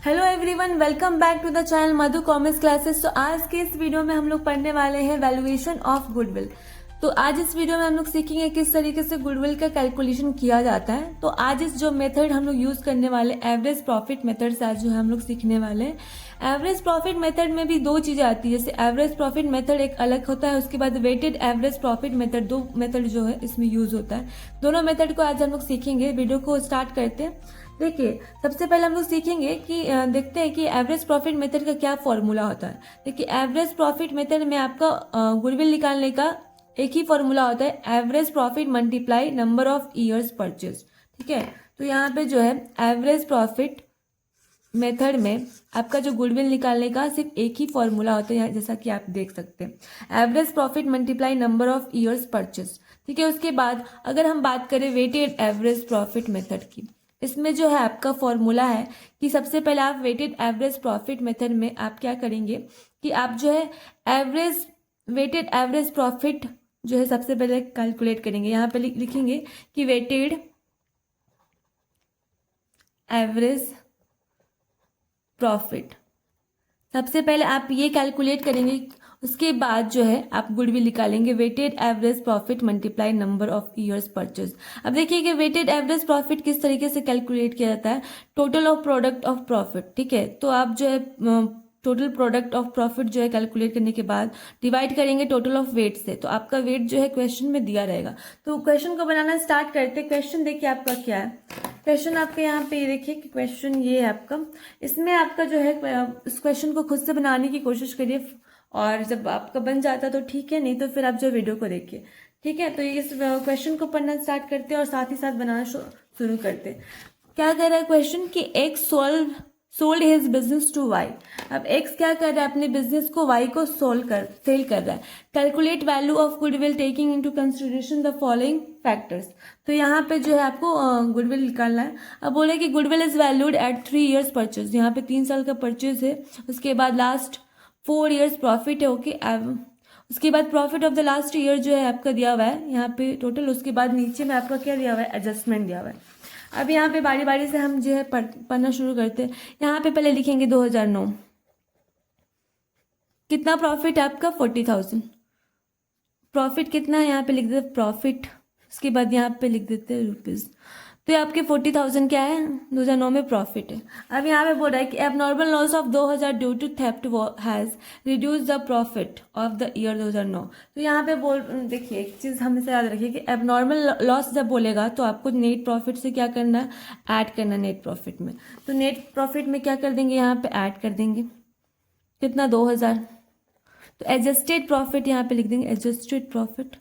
Hello everyone, welcome back to the channel Madhu commerce classes. तो आज के इस वीडियो में हम लोग पढ़ने वाले हैं वैल्यूएशन ऑफ गुडविल। तो आज इस वीडियो में हम लोग सीखेंगे किस तरीके से गुडविल का कैलकुलेशन किया जाता है। तो आज इस जो मेथड हम लोग यूज करने वाले एवरेज प्रॉफिट मेथड से आज जो है हम लोग सीखने वाले हैं। एवरेज प्रॉफिट मेथड में भी दो चीजें आती है, जैसे एवरेज प्रॉफिट मेथड एक अलग होता है, उसके बाद वेटेड एवरेज प्रॉफिट मेथड, दो मेथड जो है इसमें यूज होता है। दोनों मेथड को आज हम लोग सीखेंगे। वीडियो को स्टार्ट करते हैं। देखिए, सबसे पहले हम लोग सीखेंगे कि देखते हैं कि एवरेज प्रॉफिट मेथड का क्या फॉर्मूला होता है। देखिए, एवरेज प्रॉफिट मेथड में आपका गुडविल निकालने का एक ही फॉर्मूला होता है, average profit multiply number of years purchase. ठीक है, तो यहाँ पे जो है एवरेज प्रॉफिट मेथड में आपका जो गुडविल निकालने का सिर्फ एक ही फॉर्मूला होता है, जैसा कि आप देख सकते हैं, average profit multiply number of years purchase. ठीक है, उसके बाद अगर हम बात करें वेटेड एवरेज प्रॉफिट मेथड की, इसमें जो है आपका फॉर्मूला है कि सबसे पहले आप वेटेड एवरेज प्रॉफिट मेथड में आप क्या करेंगे कि आप जो है एवरेज वेटेड एवरेज प्रॉफिट जो है सबसे पहले कैलकुलेट करेंगे। यहाँ पे लिखेंगे कि वेटेड एवरेज प्रॉफिट, सबसे पहले आप ये कैलकुलेट करेंगे। उसके बाद जो है आप गुडविल निकालेंगे, weighted average profit multiply number of years purchase. अब देखिए कि वेटेड एवरेज प्रॉफिट किस तरीके से कैलकुलेट किया जाता है, total of product of profit. ठीक है, तो आप जो है टोटल प्रोडक्ट ऑफ प्रॉफिट जो है कैलकुलेट करने के बाद डिवाइड करेंगे टोटल ऑफ वेट से, तो आपका वेट जो है क्वेश्चन में दिया रहेगा। तो क्वेश्चन को बनाना स्टार्ट करते। क्वेश्चन देखिए आपका क्या है। क्वेश्चन आपके यहाँ पे ये देखिए कि क्वेश्चन ये है आपका, इसमें आपका जो है इस क्वेश्चन को खुद से बनाने की कोशिश करिए, और जब आपका बन जाता तो ठीक है, नहीं तो फिर आप जो वीडियो को देखिए। ठीक है, तो इस क्वेश्चन को पढ़ना स्टार्ट करते हैं और साथ ही साथ बनाना शुरू करते हैं। क्या कह रहा है क्वेश्चन कि X sold his business to Y. अब एक्स क्या कर रहा है, अपने बिजनेस को वाई को सेल कर रहा है। Calculate value of goodwill taking into consideration the following factors. तो यहाँ पे जो है आपको गुडविल निकालना है। अब बोले कि goodwill is valued at 3 years purchase, यहाँ पे 3 साल का परचेज है। उसके बाद लास्ट 4 years प्रॉफिट है। ओके, उसके बाद profit of the last year जो है आपका दिया हुआ है यहाँ पे टोटल। उसके बाद नीचे में आपका क्या दिया हुआ है, एडजस्टमेंट दिया हुआ है। अब यहाँ पे बारी बारी से हम जो है पढ़ना शुरू करते हैं। यहाँ पे पहले लिखेंगे 2009, कितना प्रॉफिट है आपका 40,000। प्रॉफिट कितना है यहाँ पे लिख देते प्रॉफिट, उसके बाद यहाँ पे लिख देते हैं रुपीज। तो ये आपके 40,000 क्या है, 2009 में प्रॉफिट है। अब यहाँ पे बोल रहा है कि abnormal loss of 2000 due to theft has reduce the profit of the year 2009। तो यहाँ पे देखिए एक चीज हमेशा याद रखिए कि एबनॉर्मल लॉस जब बोलेगा तो आपको नेट प्रॉफिट से क्या करना है, ऐड करना नेट प्रॉफिट में। तो नेट प्रॉफिट में क्या कर देंगे, यहाँ पे ऐड कर देंगे कितना, 2000। तो एडजस्टेड प्रॉफिट यहाँ पे लिख देंगे, एडजस्टेड प्रॉफिट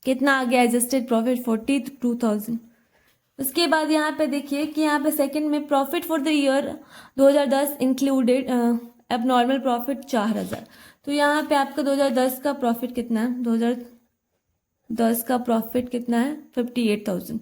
कितना आ गया, एडजस्टेड प्रॉफिट 42,000। उसके बाद यहाँ पे देखिए कि यहाँ पे सेकंड में profit for the year 2010 included abnormal profit 4,000। तो यहाँ पे आपका 2010 का प्रॉफिट कितना है, 2010 का प्रॉफिट कितना है 58,000।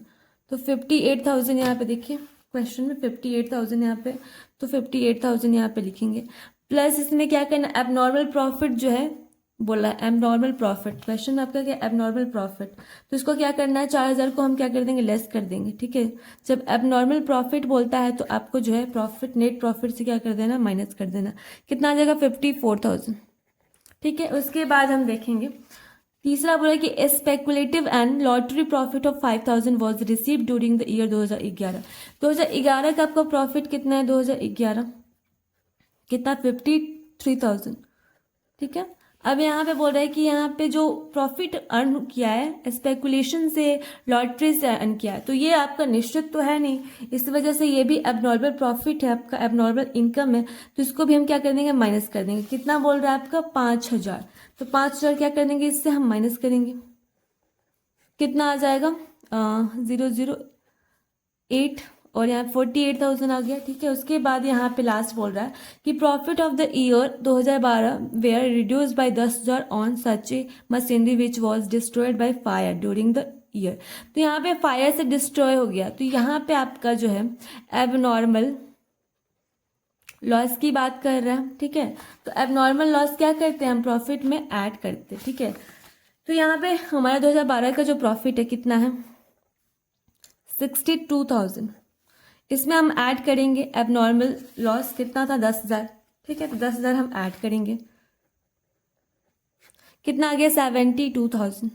तो 58,000 यहाँ पे देखिए क्वेश्चन में 58,000 यहाँ पे, तो 58,000 यहाँ पे लिखेंगे। प्लस इसमें क्या करना, एबनॉर्मल प्रॉफिट जो है बोला है, एबनॉर्मल प्रॉफिट। क्वेश्चन में आपका क्या, एबनॉर्मल प्रॉफिट। तो इसको क्या करना है, 4,000 को हम क्या कर देंगे, लेस कर देंगे। ठीक है, जब एबनॉर्मल प्रॉफिट बोलता है तो आपको जो है प्रॉफिट नेट प्रॉफिट से क्या कर देना, माइनस कर देना। कितना आ जाएगा, 54,000। ठीक है, उसके बाद हम देखेंगे तीसरा बोला कि speculative and lottery profit of 5,000 was receive during the year 2011। 2011 का आपका प्रॉफिट कितना है, 2011 कितना, 53,000। ठीक है, अब यहाँ पे बोल रहा है कि यहाँ पे जो प्रॉफिट अर्न किया है स्पेकुलेशन से, लॉटरी से अर्न किया है, तो ये आपका निश्चित तो है नहीं, इस वजह से ये भी एबनॉर्मल प्रॉफिट है, आपका एबनॉर्मल इनकम है। तो इसको भी हम क्या कर देंगे, माइनस कर देंगे। कितना बोल रहा है आपका, 5,000। तो 5,000 क्या कर देंगे, इससे हम माइनस करेंगे, कितना आ जाएगा 008, और यहाँ 48,000 आ गया। ठीक है, उसके बाद यहाँ पे लास्ट बोल रहा है कि profit of the year 2012 were reduce by 10,000 on such a machinery which was destroyed by fire during the year. तो यहाँ पे फायर से डिस्ट्रॉय हो गया, तो यहाँ पे आपका जो है एबनॉर्मल लॉस की बात कर रहा है। ठीक है, तो एबनॉर्मल लॉस क्या करते हैं, हम प्रॉफिट में ऐड करते हैं। ठीक है, तो यहाँ पे हमारा 2012 का जो प्रॉफिट है कितना है, 62,000। इसमें हम ऐड करेंगे एबनॉर्मल लॉस, कितना था 10,000, ठीक है, तो 10,000 हम ऐड करेंगे, कितना आ गया 72,000,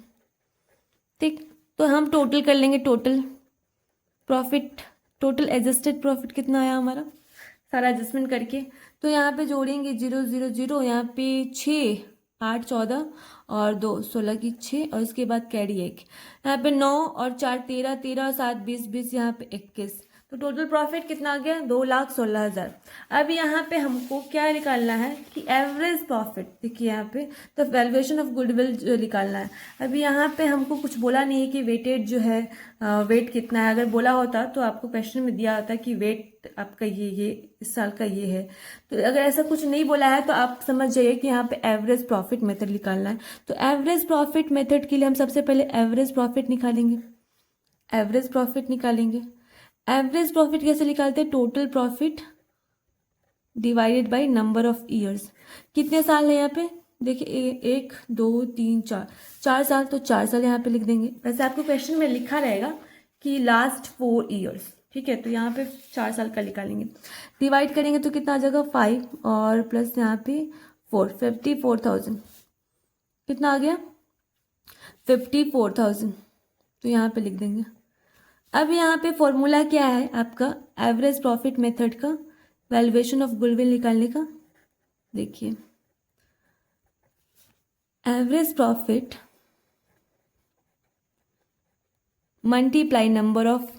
ठीक। तो हम टोटल कर लेंगे, total profit, total adjusted profit कितना आया हमारा, सारा एडजस्टमेंट करके। तो यहाँ पे जोड़ेंगे 000, यहाँ पे 6, 8, 14 और 2, 16 की 6, और उसके बाद कैरी 1, यहाँ पे 9 और 4, 13, 13 और 7, 20, 20, यहाँ पे 21। तो टोटल प्रॉफिट कितना आ गया 2,16,000। अब यहाँ पे हमको क्या निकालना है कि एवरेज प्रॉफिट, देखिए यहाँ पे तो वैल्यूएशन ऑफ गुडविल जो निकालना है। अभी यहाँ पे हमको कुछ बोला नहीं है कि वेटेड जो है वेट कितना है, अगर बोला होता तो आपको क्वेश्चन में दिया होता कि वेट आपका ये इस साल का ये है। तो अगर ऐसा कुछ नहीं बोला है तो आप समझ जाइए कि यहाँ पे एवरेज प्रॉफिट मेथड निकालना है। तो एवरेज प्रॉफिट मेथड के लिए हम सबसे पहले एवरेज प्रॉफिट निकालेंगे, एवरेज प्रॉफिट निकालेंगे। एवरेज प्रॉफिट कैसे निकालते हैं, total profit divided by number of years. कितने साल है यहाँ पे, देखिए 1, 2, 3, 4, 4 साल, तो 4 साल यहाँ पे लिख देंगे। वैसे आपको क्वेश्चन में लिखा रहेगा कि लास्ट 4 ईयर्स, ठीक है, तो यहाँ पे 4 साल का निकालेंगे। डिवाइड करेंगे तो कितना आ जाएगा 5 और प्लस यहाँ पे 4, 54,000, कितना आ गया 54,000, तो यहाँ पे लिख देंगे। अब यहाँ पे फॉर्मूला क्या है आपका एवरेज प्रॉफिट मेथड का, वैल्यूएशन ऑफ गुडविल निकालने का। देखिए average profit multiply number of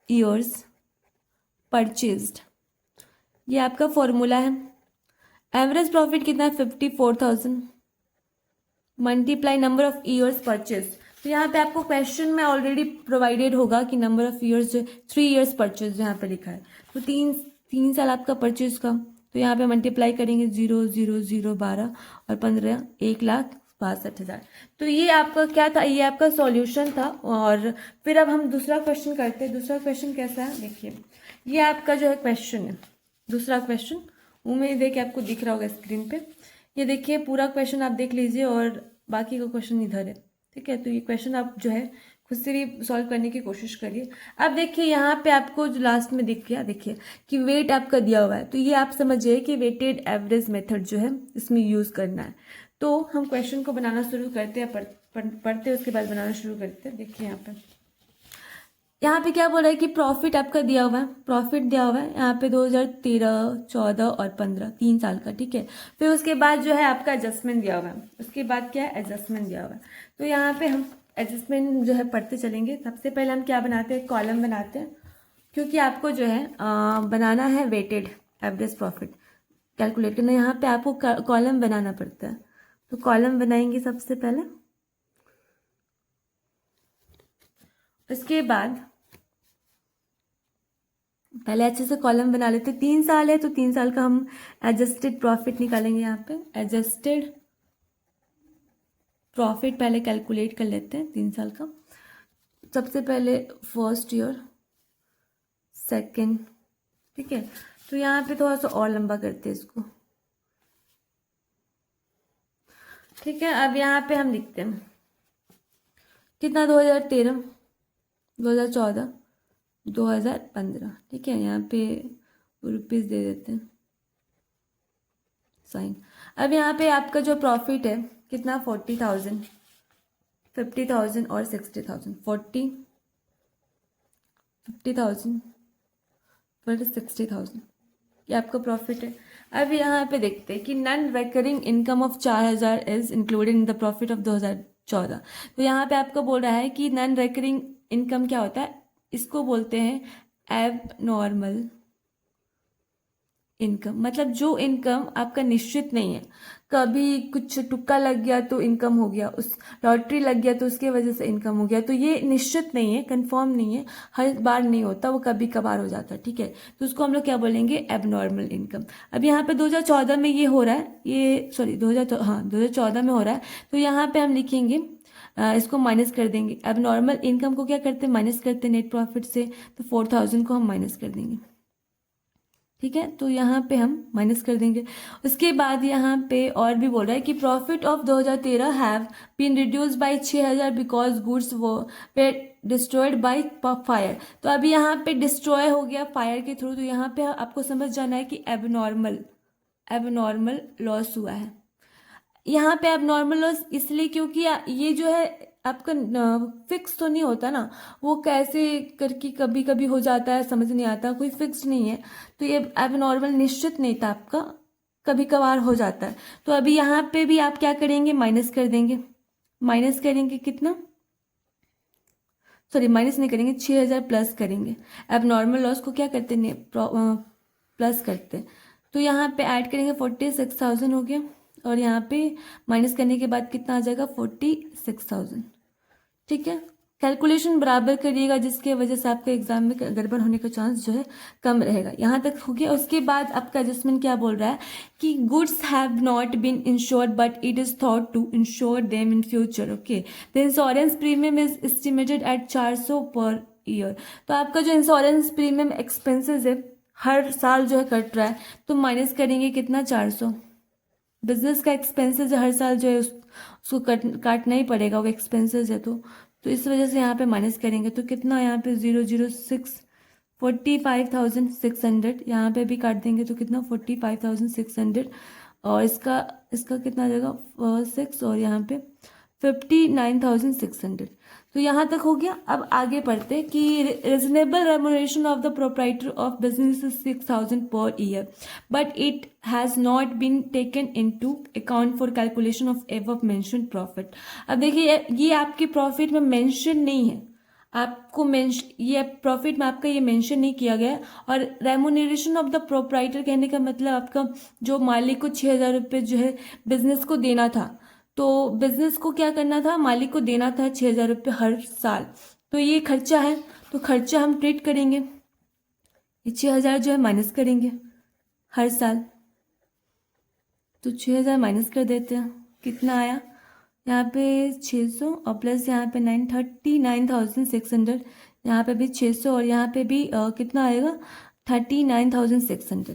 years purchased, ये आपका फॉर्मूला है। एवरेज प्रॉफिट कितना है 54,000 multiply number of years purchase. तो यहाँ पे आपको क्वेश्चन में ऑलरेडी प्रोवाइडेड होगा कि नंबर ऑफ ईयर्स जो 3 ईयर्स परचेज यहाँ पे लिखा है, तो 3 साल आपका परचेज का। तो यहाँ पे मल्टीप्लाई करेंगे 0, 0, 0, 12 और 15, 1,62,000। तो ये आपका क्या था, ये आपका सॉल्यूशन था। और फिर अब हम दूसरा क्वेश्चन करते हैं। दूसरा क्वेश्चन कैसा है, देखिए ये आपका जो है क्वेश्चन है, दूसरा क्वेश्चन। उम्मीद है कि आपको दिख रहा होगा स्क्रीन पे। ये देखिए पूरा क्वेश्चन आप देख लीजिए और बाकी का क्वेश्चन इधर है, ठीक है। तो ये क्वेश्चन आप जो है खुद से भी सॉल्व करने की कोशिश करिए। अब देखिए यहाँ पे आपको जो लास्ट में दिख गया, देखिए कि वेट आपका दिया हुआ है, तो ये आप समझिए कि वेटेड एवरेज मेथड जो है इसमें यूज़ करना है। तो हम क्वेश्चन को बनाना शुरू करते हैं, पढ़ते हैं उसके बाद बनाना शुरू करते हैं। देखिए यहाँ पे क्या बोल रहा है कि प्रॉफिट आपका दिया हुआ है, प्रॉफिट दिया हुआ है यहाँ पे 2013, 14 और 15, 3 साल का, ठीक है। फिर उसके बाद जो है आपका एडजस्टमेंट दिया हुआ है, उसके बाद क्या है एडजस्टमेंट दिया हुआ है। तो यहाँ पे हम एडजस्टमेंट जो है पढ़ते चलेंगे। सबसे पहले हम क्या बनाते हैं, कॉलम बनाते हैं, क्योंकि आपको जो है बनाना है वेटेड एवरेज प्रॉफिट कैलकुलेट करना, यहाँ पे आपको कॉलम बनाना पड़ता है। तो कॉलम बनाएंगे सबसे पहले, उसके बाद पहले अच्छे से कॉलम बना लेते। 3 साल है तो 3 साल का हम एडजस्टेड प्रॉफिट निकालेंगे। यहाँ पे एडजस्टेड प्रॉफिट पहले कैलकुलेट कर लेते हैं 3 साल का। सबसे पहले फर्स्ट ईयर, सेकंड, ठीक है। तो यहाँ पे थोड़ा सा और लंबा करते हैं इसको, ठीक है। अब यहाँ पे हम लिखते हैं कितना 2013, 2014, 2015, ठीक है। यहाँ पे रुपीज़ दे देते हैं साइन। अब यहाँ पे आपका जो प्रॉफिट है कितना 40,000, 50,000 और 60,000, 40, 50,000 पर 60,000, ये आपका प्रॉफिट है। अब यहाँ पे देखते हैं कि non recurring income of 4,000 is included in the profit of 2014। तो यहाँ पे आपको बोल रहा है कि नॉन रिकरिंग इनकम क्या होता है, इसको बोलते हैं एब नॉर्मल इनकम। मतलब जो इनकम आपका निश्चित नहीं है, कभी कुछ तुक्का लग गया तो इनकम हो गया, उस लॉटरी लग गया तो उसके वजह से इनकम हो गया, तो ये निश्चित नहीं है, कंफर्म नहीं है, हर बार नहीं होता, वो कभी कभार हो जाता है, ठीक है। तो उसको हम लोग क्या बोलेंगे एबनॉर्मल इनकम। अब यहाँ पे 2014 में ये हो रहा है, ये सॉरी 2014 में हो रहा है, तो यहाँ पे हम लिखेंगे इसको माइनस कर देंगे। एबनॉर्मल इनकम को क्या करते हैं, माइनस करते हैं नेट प्रॉफिट से, तो 4,000 को हम माइनस कर देंगे, ठीक है, तो यहाँ पे हम माइनस कर देंगे। उसके बाद यहाँ पे और भी बोल रहा है कि profit of 2013 have been reduce by 6000 because goods वो पे डिस्ट्रॉयड बाय फायर। तो अभी यहाँ पे डिस्ट्रॉय हो गया फायर के थ्रू, तो यहाँ पे आपको समझ जाना है कि एबनॉर्मल लॉस हुआ है। यहाँ पे एबनॉर्मल लॉस इसलिए क्योंकि ये जो है आपका फिक्स तो नहीं होता ना, वो कैसे करके कभी कभी हो जाता है, समझ नहीं आता, कोई फिक्स नहीं है। तो ये एबनॉर्मल निश्चित नहीं था आपका, कभी कभार हो जाता है। तो अभी यहाँ पे भी आप क्या करेंगे, माइनस कर देंगे। माइनस करेंगे कितना, सॉरी माइनस नहीं करेंगे, 6000 प्लस करेंगे। एबनॉर्मल लॉस को क्या करते हैं, प्लस करते हैं। तो यहाँ पे ऐड करेंगे 46,000 हो गया, और यहाँ पे माइनस करने के बाद कितना आ जाएगा, 46,000। ठीक है, कैलकुलेशन बराबर करिएगा, जिसके वजह से आपके एग्जाम में गड़बड़ होने का चांस जो है कम रहेगा। यहाँ तक हो गया। उसके बाद आपका एडजस्टमेंट क्या बोल रहा है कि goods have not been insured but it is thought to insure them in future. Okay, the insurance premium is estimated at 400 per year. तो आपका जो इंश्योरेंस प्रीमियम एक्सपेंसेस है हर साल जो है कट रहा है, तो माइनस करेंगे कितना, 400। बिजनेस का एक्सपेंसेस हर साल जो है उसको काटना ही पड़ेगा, वो एक्सपेंसेस है। तो इस वजह से यहाँ पे माइनस करेंगे, तो कितना यहाँ पे 006 45,600, यहाँ पे भी काट देंगे तो कितना 45,600, और इसका इसका कितना आ जाएगा 6, और यहाँ पे 59,600। तो यहाँ तक हो गया। अब आगे बढ़ते कि reasonable remuneration of the proprietor of business is 6,000 per year but it has not been taken into account for calculation of above mentioned profit. अब देखिए ये आपके प्रॉफिट में मेंशन नहीं है, आपको ये प्रॉफिट में आपका ये मेंशन नहीं किया गया। और रेमुनरेशन ऑफ द प्रोप्राइटर कहने का मतलब आपका जो मालिक को 6,000 रुपये जो है बिजनेस को देना था, तो बिजनेस को क्या करना था, मालिक को देना था 6,000 रुपये हर साल। तो ये खर्चा है, तो खर्चा हम ट्रीट करेंगे, ये 6,000 जो है माइनस करेंगे हर साल। तो 6,000 माइनस कर देते हैं, कितना आया यहाँ पे 600, और प्लस यहाँ पे 39,600, यहाँ पे भी 600, और यहाँ पे भी कितना आएगा 39,600।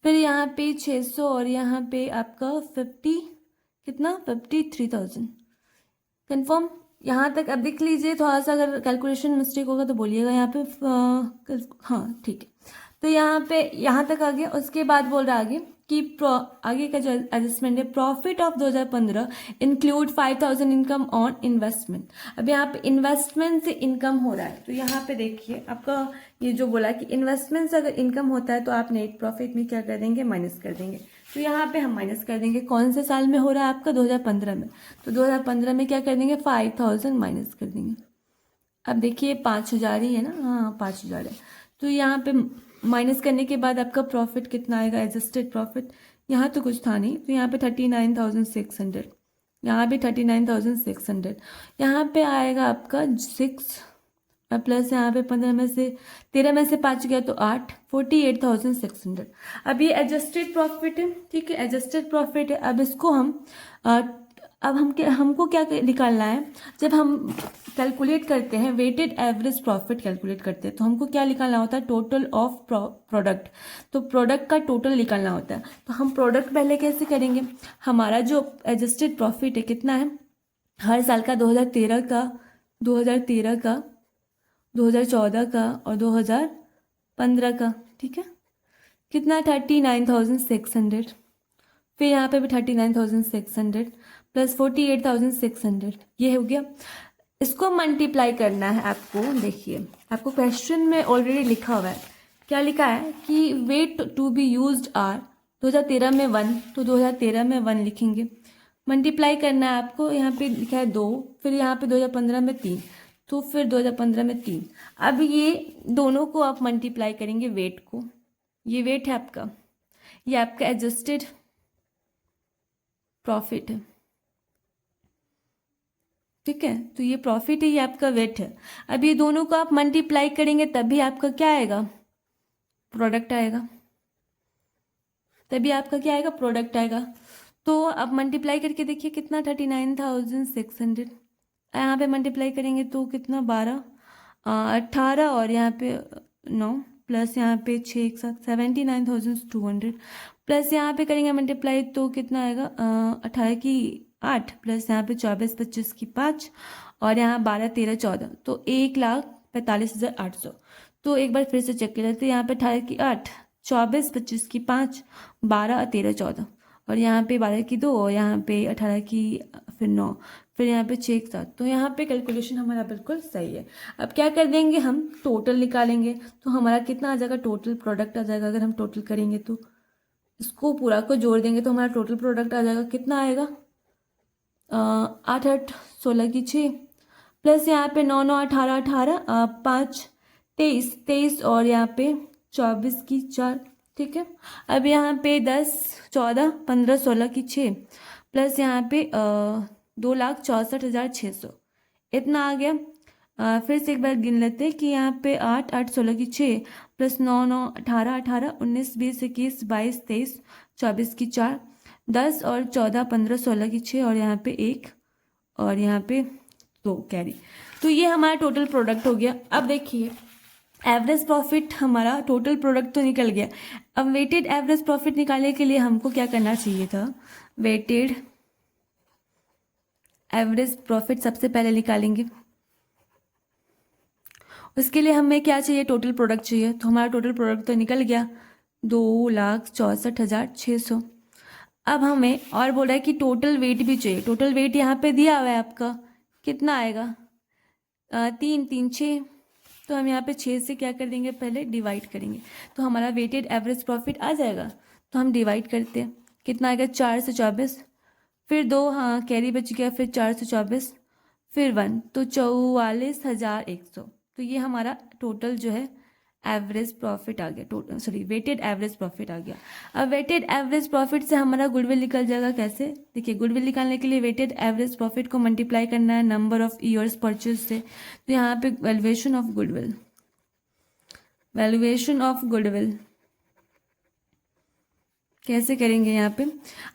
फिर यहाँ पे 600, और यहाँ पे आपका 53,000 कंफर्म। यहाँ तक अब देख लीजिए, थोड़ा सा अगर कैलकुलेशन मिस्टेक होगा तो बोलिएगा यहाँ पे। हाँ ठीक है, तो यहाँ तक आ गया। उसके बाद बोल रहा आगे कि आगे का जो एडजस्टमेंट है, profit of 2015 include 5,000 income on investment. अब यहाँ पे इन्वेस्टमेंट से इनकम हो रहा है, तो यहाँ पे देखिए आपका ये जो बोला कि इन्वेस्टमेंट से अगर इनकम होता है तो आप नेट प्रॉफिट में क्या कर देंगे, माइनस कर देंगे। तो यहाँ पे हम माइनस कर देंगे, कौन से साल में हो रहा है आपका, 2015 में। तो 2015 में क्या कर देंगे, 5,000 माइनस कर देंगे। अब देखिए 5,000 ही है ना, हाँ 5,000 है। तो यहाँ पे माइनस करने के बाद आपका प्रॉफिट कितना आएगा, एडजस्टेड प्रॉफिट। यहाँ तो कुछ था नहीं, तो यहाँ पे 39,600, यहाँ पे 39,600, यहाँ पे आएगा आपका 6, और प्लस यहाँ पे 13 में से 5 गया तो 8, 48,600। अब ये एडजस्टेड प्रॉफिट है, ठीक है, एडजस्टेड प्रॉफिट है। अब इसको हमको क्या निकालना है, जब हम कैलकुलेट करते हैं वेटेड एवरेज प्रॉफिट कैलकुलेट करते हैं, तो हमको क्या निकालना होता है, टोटल ऑफ प्रोडक्ट। तो प्रोडक्ट का टोटल निकालना होता है। तो हम प्रोडक्ट पहले कैसे करेंगे, हमारा जो एडजस्टेड प्रॉफिट है कितना है हर साल का, 2013 का, 2014 का और 2015 का, ठीक है, कितना 39,600। फिर यहाँ पे भी 39,600 प्लस 48,600, ये हो गया। इसको मल्टीप्लाई करना है आपको। देखिए आपको क्वेश्चन में ऑलरेडी लिखा हुआ है, क्या लिखा है कि weight to be used are 2013 में 1, तो 2013 में 1 लिखेंगे। मल्टीप्लाई करना है आपको, यहाँ पे लिखा है 2, फिर यहाँ पे 2015 में 3, तो फिर 2015 में 3। अब ये दोनों को आप मल्टीप्लाई करेंगे वेट को, ये वेट है आपका, ये आपका एडजस्टेड प्रॉफिट है, ठीक है। तो ये प्रॉफिट है, ये आपका वेट है। अब ये दोनों को आप मल्टीप्लाई करेंगे तभी आपका क्या आएगा, प्रोडक्ट आएगा, तभी आपका क्या आएगा, प्रोडक्ट आएगा। तो अब मल्टीप्लाई करके देखिए कितना 39,600, यहाँ पे मल्टीप्लाई करेंगे तो कितना 12, 18, और यहाँ पे 9, प्लस यहाँ पे 6 एक साथ 79,200 प्लस यहाँ पे करेंगे मल्टीप्लाई तो कितना आएगा 18 की 8 प्लस यहाँ पे 24 25 की 5 और यहाँ 12 13 14 तो 1,45,800। तो एक बार फिर से चेक कर लेते हैं। यहाँ पे 18 की 8 24 25 की 5 12 13 14 और यहाँ पे 12 की 2 और यहाँ पे 18 की फिर 9 फिर यहाँ पे 6 एक साथ। तो यहाँ पे कैलकुलेशन हमारा बिल्कुल सही है। अब क्या कर देंगे, हम टोटल निकालेंगे तो हमारा कितना आ जाएगा, टोटल प्रोडक्ट आ जाएगा। अगर हम टोटल करेंगे तो इसको पूरा को जोड़ देंगे तो हमारा टोटल प्रोडक्ट आ जाएगा, कितना आएगा 8 8 16 की 6 प्लस यहाँ पे 9 9 18 18 5 23 23 और यहाँ पे 24 की 4। ठीक है, अब यहाँ पे 10 14 15 16 की 6 प्लस यहाँ पे 2,64,600 इतना आ गया। फिर से एक बार गिन लेते हैं कि यहाँ पे 8 8 16 की 6 प्लस 9 9 18 18 19 20 21 22 23 24 की 4 10 और 14 15 16 की 6 और यहाँ पे 1 और यहाँ पे 2 कैरी। तो ये हमारा टोटल प्रोडक्ट हो गया। अब देखिए एवरेज प्रॉफिट, हमारा टोटल प्रोडक्ट तो निकल गया। अब वेटेड एवरेज प्रॉफिट निकालने के लिए हमको क्या करना चाहिए था, वेटेड एवरेज प्रॉफिट सबसे पहले निकालेंगे। उसके लिए हमें क्या चाहिए, टोटल प्रोडक्ट चाहिए। तो हमारा टोटल प्रोडक्ट तो निकल गया 2,64,600। अब हमें और बोल रहा है कि टोटल वेट भी चाहिए। टोटल वेट यहाँ पे दिया हुआ है आपका, कितना आएगा 3 3 6। तो हम यहाँ पे 6 से क्या कर देंगे, पहले डिवाइड करेंगे तो हमारा वेटेड एवरेज प्रॉफिट आ जाएगा। तो हम डिवाइड करते हैं, कितना आएगा 4 से 24 फिर 2 हाँ कैरी बच गया फिर 4 से 24 फिर 1 तो 44,100। तो ये हमारा टोटल जो है एवरेज प्रॉफिट आ गया, total sorry weighted average profit आ गया। अब वेटेड एवरेज प्रॉफिट से हमारा गुडविल निकल जाएगा। कैसे, देखिए गुडविल निकालने के लिए वेटेड एवरेज प्रॉफिट को मल्टीप्लाई करना है नंबर ऑफ ईयर्स परचेज से। तो यहाँ पे valuation of goodwill, valuation of goodwill कैसे करेंगे, यहाँ पे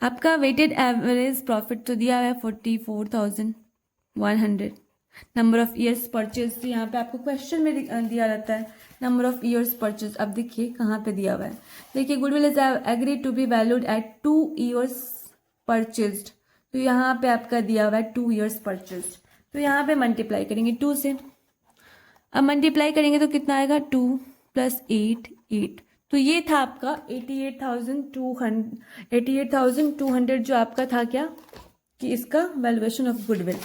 आपका वेटेड एवरेज प्रॉफिट तो दिया हुआ है 44,100 नंबर ऑफ ईयर्स परचेज। तो यहाँ पे आपको क्वेश्चन में दिया रहता है नंबर ऑफ ईयर्स परचेज। अब देखिए कहाँ पे दिया हुआ है, देखिए goodwill is agreed to be valued at 2 years purchased. तो यहाँ पे आपका दिया हुआ है 2 ईयर्स परचेज्ड। तो यहाँ पे मल्टीप्लाई करेंगे 2 से। अब मल्टीप्लाई करेंगे तो कितना आएगा 2 + 8 8। तो ये था आपका 88,200 जो आपका था क्या कि इसका वैल्यूएशन ऑफ गुडविल।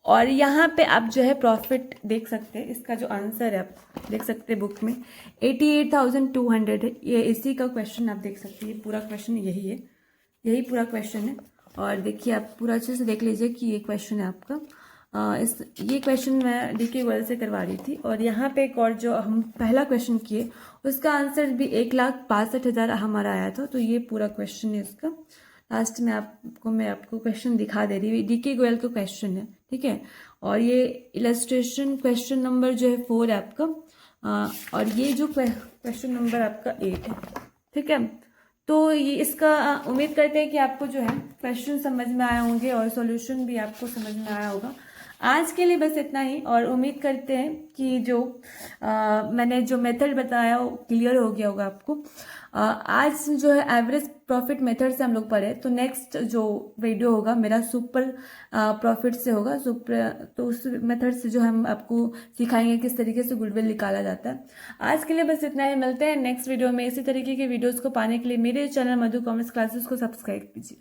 और यहाँ पे आप जो है प्रॉफिट देख सकते हैं, इसका जो आंसर है आप देख सकते हैं बुक में 88,200 है। ये इसी का क्वेश्चन आप देख सकते हैं, पूरा क्वेश्चन यही है, यही पूरा क्वेश्चन है। और देखिए आप पूरा अच्छे से देख लीजिए कि ये क्वेश्चन है आपका। ये क्वेश्चन मैं डीके गोयल से करवा रही थी। और यहाँ पे एक और जो हम पहला क्वेश्चन किए उसका आंसर भी 1,62,000 हमारा आया था। तो ये पूरा क्वेश्चन है इसका। लास्ट में मैं आपको क्वेश्चन दिखा दे रही हूँ, डीके गोयल का क्वेश्चन है, ठीक है। और ये इलस्ट्रेशन क्वेश्चन नंबर जो है 4 है आपका, और ये जो क्वेश्चन नंबर आपका 8 है, ठीक है। तो ये इसका उम्मीद करते हैं कि आपको जो है क्वेश्चन समझ में आए होंगे और सॉल्यूशन भी आपको समझ में आया होगा। आज के लिए बस इतना ही, और उम्मीद करते हैं कि जो मैंने जो मेथड बताया वो क्लियर हो गया होगा आपको। आज जो है एवरेज प्रॉफिट मेथड से हम लोग पढ़े, तो नेक्स्ट जो वीडियो होगा मेरा सुपर प्रॉफिट से होगा। तो उस मेथड से जो हम आपको सिखाएंगे किस तरीके से गुडविल निकाला जाता है। आज के लिए बस इतना ही, मिलते हैं नेक्स्ट वीडियो में। इसी तरीके के वीडियोज़ को पाने के लिए मेरे चैनल मधु कॉमर्स क्लासेस को सब्सक्राइब कीजिए।